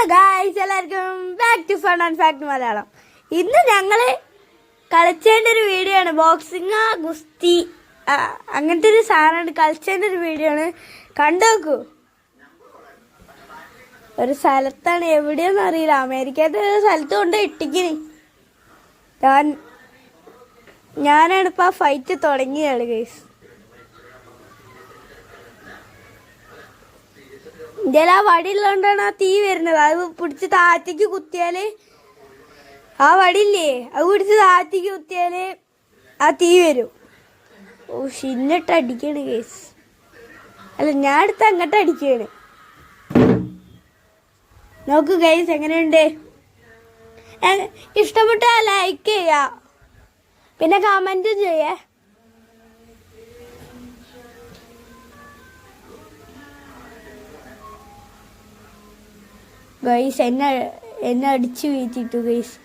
Hello guys, എല്ലാവർക്കും back to fun and fact Malayalam. ഇന്ന് ഞങ്ങള് കളിച്ചതിന്റെ ഒരു വീഡിയോ ആണ്. ബോക്സിങ്, ഗുസ്തി, അങ്ങനത്തെ ഒരു സാധനമാണ് കളിച്ചതിന്റെ ഒരു വീഡിയോ ആണ്. കണ്ടോക്കൂ. ഒരു സ്ഥലത്താണ്, എവിടെയൊന്നും അറിയില്ല. അമേരിക്കത്തെ ഒരു സ്ഥലത്ത് കൊണ്ട് ഇട്ടിക്കിന്. ഞാനാണിപ്പോ ആ ഫൈറ്റ് തുടങ്ങിയാണ് ഗൈസ്. ഇന്ത്യയിൽ ആ വടി ഉള്ളതുകൊണ്ടാണ് ആ തീ വരുന്നത്. അത് പിടിച്ച് താഴത്തേക്ക് കുത്തിയാല്, ആ വടിയില്ലേ, അത് പിടിച്ച് താഴത്തേക്ക് കുത്തിയാല് ആ തീ വരും. ഓ, ഷിന്നിട്ട് അടിക്കാണ് കേസ്. അല്ല, ഞാൻ അടുത്ത് അങ്ങോട്ട് അടിക്കാണ്. നോക്കൂ ഗൈസ്, എങ്ങനെയുണ്ട്? ഇഷ്ടപ്പെട്ട ലൈക്ക് ചെയ്യാ, പിന്നെ കമന്റ് ചെയ്യേ. ഗൈസ്, എന്നെ അടിച്ചു വീഴ്ത്തിട്ടു ഗൈസ്.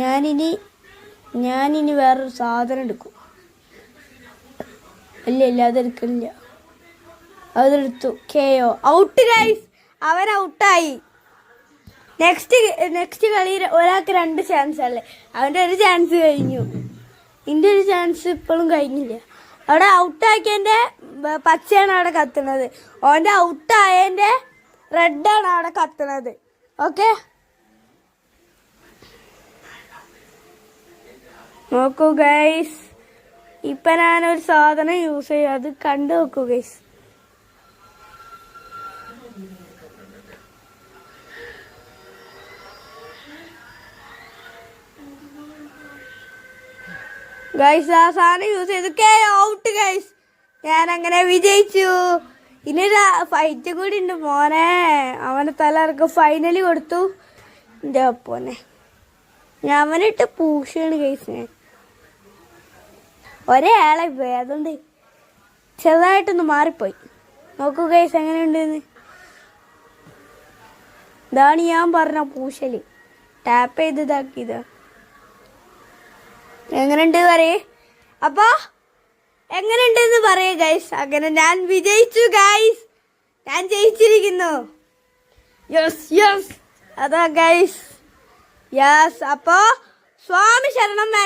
ഞാനിനി വേറൊരു സാധനം എടുക്കും. ഇല്ല അതെടുക്കില്ല. അതെടുത്തു. കെയോ ഔട്ട് ഗൈസ്. അവൻ ഔട്ടായി. നെക്സ്റ്റ് കളി ഒരാൾക്ക് 2 ചാൻസ് അല്ലേ. അവൻ്റെ ഒരു ചാൻസ് കഴിഞ്ഞു. എൻ്റെ ഒരു ചാൻസ് ഇപ്പോഴും കഴിഞ്ഞില്ല. അവിടെ ഔട്ടാക്കിയതിൻ്റെ പച്ചയാണ് അവിടെ കത്തുന്നത്. ഓൻ്റെ ഔട്ടായതിൻ്റെ റെഡാണ് അവിടെ കത്തുന്നത്. ഓക്കെ, നോക്കൂ ഗൈസ്. ഇപ്പൊ ഞാനൊരു സാധനം യൂസ് ചെയ്യും, അത് കണ്ടു നോക്കൂ ഗൈസ്. ഗൈസ്, ആ സാധനം യൂസ് ചെയ്തു. Out guys. ഞാൻ അങ്ങനെ വിജയിച്ചു. ഇനിയൊരു ഫൈറ്റ് കൂടി ഉണ്ട് മോനെ. അവനെ തലർക്ക് ഫൈനലി കൊടുത്തു. എൻ്റെ അപ്പോനെ ഞാൻ അവനിട്ട് പൂശാണ് ഗൈസ്. ഒരേ ആളെ അതുകൊണ്ട് ചെറുതായിട്ടൊന്ന് മാറിപ്പോയി. നോക്കൂ ഗൈസ്, എങ്ങനെയുണ്ടെന്ന്. ഇതാണ് ഞാൻ പറഞ്ഞ പൂശല്. ടാപ്പ് ചെയ്ത് ഇതാക്കിയതാ. എങ്ങനെയുണ്ട് പറയേ. അപ്പൊ എങ്ങനെയുണ്ടെന്ന് പറയേ ഗൈസ്. അങ്ങനെ ഞാൻ വിജയിച്ചു ഗൈസ്. ഞാൻ ജയിച്ചിരിക്കുന്നു. യെസ് അതാ ഗൈസ്. യെസ്. അപ്പോ സ്വാമി ശരണം.